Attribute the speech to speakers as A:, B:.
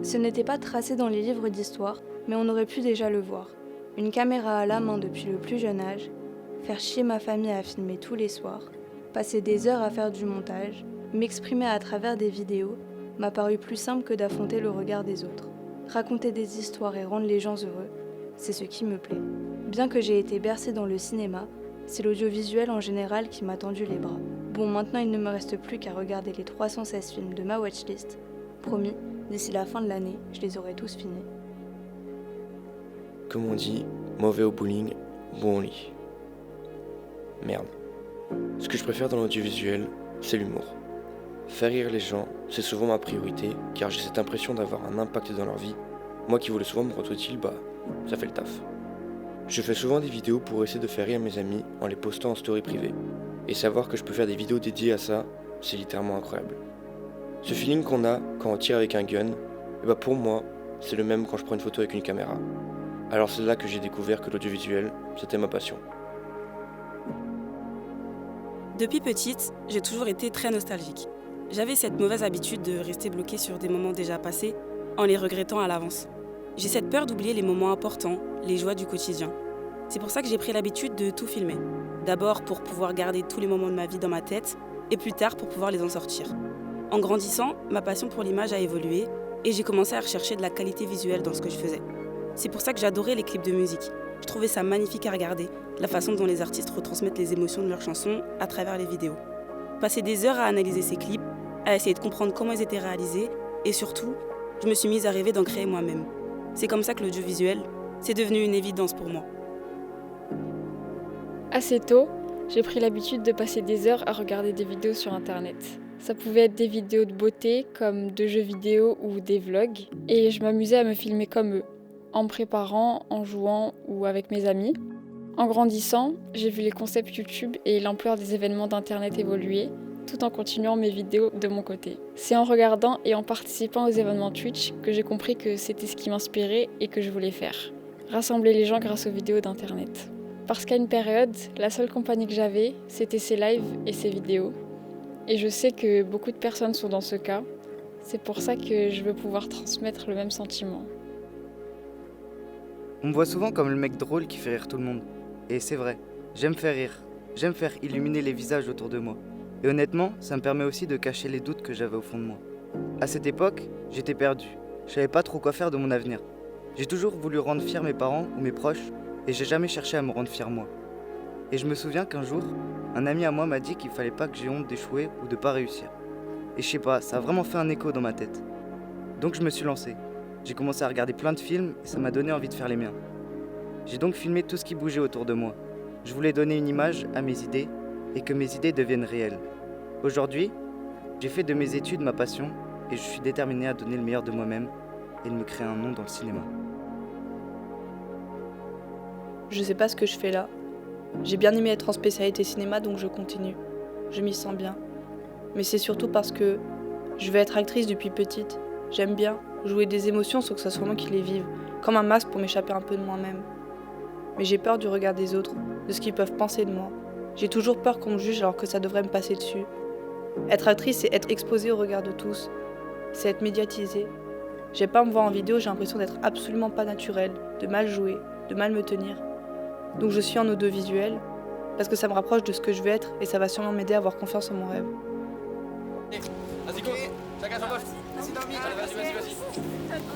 A: Ce n'était pas tracé dans les livres d'histoire, mais on aurait pu déjà le voir. Une caméra à la main depuis le plus jeune âge, faire chier ma famille à filmer tous les soirs, passer des heures à faire du montage, m'exprimer à travers des vidéos, m'a paru plus simple que d'affronter le regard des autres. Raconter des histoires et rendre les gens heureux, c'est ce qui me plaît. Bien que j'ai été bercée dans le cinéma, c'est l'audiovisuel en général qui m'a tendu les bras. Bon, maintenant il ne me reste plus qu'à regarder les 316 films de ma watchlist. Promis, d'ici la fin de l'année, je les aurai tous finis.
B: Comme on dit, mauvais au bowling, bon au lit. Merde. Ce que je préfère dans l'audiovisuel, c'est l'humour. Faire rire les gens, c'est souvent ma priorité, car j'ai cette impression d'avoir un impact dans leur vie. Moi qui voulais souvent me rendre utile, ça fait le taf. Je fais souvent des vidéos pour essayer de faire rire mes amis en les postant en story privée. Et savoir que je peux faire des vidéos dédiées à ça, c'est littéralement incroyable. Ce feeling qu'on a quand on tire avec un gun, pour moi, c'est le même quand je prends une photo avec une caméra. Alors c'est là que j'ai découvert que l'audiovisuel, c'était ma passion.
C: Depuis petite, j'ai toujours été très nostalgique. J'avais cette mauvaise habitude de rester bloquée sur des moments déjà passés en les regrettant à l'avance. J'ai cette peur d'oublier les moments importants, les joies du quotidien. C'est pour ça que j'ai pris l'habitude de tout filmer. D'abord pour pouvoir garder tous les moments de ma vie dans ma tête et plus tard pour pouvoir les en sortir. En grandissant, ma passion pour l'image a évolué et j'ai commencé à rechercher de la qualité visuelle dans ce que je faisais. C'est pour ça que j'adorais les clips de musique. Je trouvais ça magnifique à regarder, la façon dont les artistes retransmettent les émotions de leurs chansons à travers les vidéos. Passer des heures à analyser ces clips, à essayer de comprendre comment ils étaient réalisés et surtout, je me suis mise à rêver d'en créer moi-même. C'est comme ça que l'audiovisuel, c'est devenu une évidence pour moi.
D: Assez tôt, j'ai pris l'habitude de passer des heures à regarder des vidéos sur internet. Ça pouvait être des vidéos de beauté, comme de jeux vidéo ou des vlogs, et je m'amusais à me filmer comme eux, en me préparant, en jouant ou avec mes amis. En grandissant, j'ai vu les concepts YouTube et l'ampleur des événements d'internet évoluer, tout en continuant mes vidéos de mon côté. C'est en regardant et en participant aux événements Twitch que j'ai compris que c'était ce qui m'inspirait et que je voulais faire. Rassembler les gens grâce aux vidéos d'internet. Parce qu'à une période, la seule compagnie que j'avais, c'était ces lives et ces vidéos. Et je sais que beaucoup de personnes sont dans ce cas. C'est pour ça que je veux pouvoir transmettre le même sentiment.
E: On me voit souvent comme le mec drôle qui fait rire tout le monde. Et c'est vrai, j'aime faire rire. J'aime faire illuminer les visages autour de moi. Et honnêtement, ça me permet aussi de cacher les doutes que j'avais au fond de moi. À cette époque, j'étais perdu. Je savais pas trop quoi faire de mon avenir. J'ai toujours voulu rendre fiers mes parents ou mes proches, et j'ai jamais cherché à me rendre fier moi. Et je me souviens qu'un jour, un ami à moi m'a dit qu'il fallait pas que j'ai honte d'échouer ou de pas réussir. Et je sais pas, ça a vraiment fait un écho dans ma tête. Donc je me suis lancé. J'ai commencé à regarder plein de films et ça m'a donné envie de faire les miens. J'ai donc filmé tout ce qui bougeait autour de moi. Je voulais donner une image à mes idées et que mes idées deviennent réelles. Aujourd'hui, j'ai fait de mes études ma passion et je suis déterminé à donner le meilleur de moi-même et de me créer un nom dans le cinéma.
F: Je sais pas ce que je fais là. J'ai bien aimé être en spécialité cinéma, donc je continue. Je m'y sens bien. Mais c'est surtout parce que je veux être actrice depuis petite. J'aime bien jouer des émotions sans que ce soit moi qui les vive, comme un masque pour m'échapper un peu de moi-même. Mais j'ai peur du regard des autres, de ce qu'ils peuvent penser de moi. J'ai toujours peur qu'on me juge alors que ça devrait me passer dessus. Être actrice, c'est être exposée au regard de tous. C'est être médiatisée. J'aime pas me voir en vidéo, j'ai l'impression d'être absolument pas naturelle, de mal jouer, de mal me tenir. Donc je suis en audiovisuel, parce que ça me rapproche de ce que je veux être et ça va sûrement m'aider à avoir confiance en mon rêve.
G: Vas-y, go. Chacun son poste. Allez, vas-y.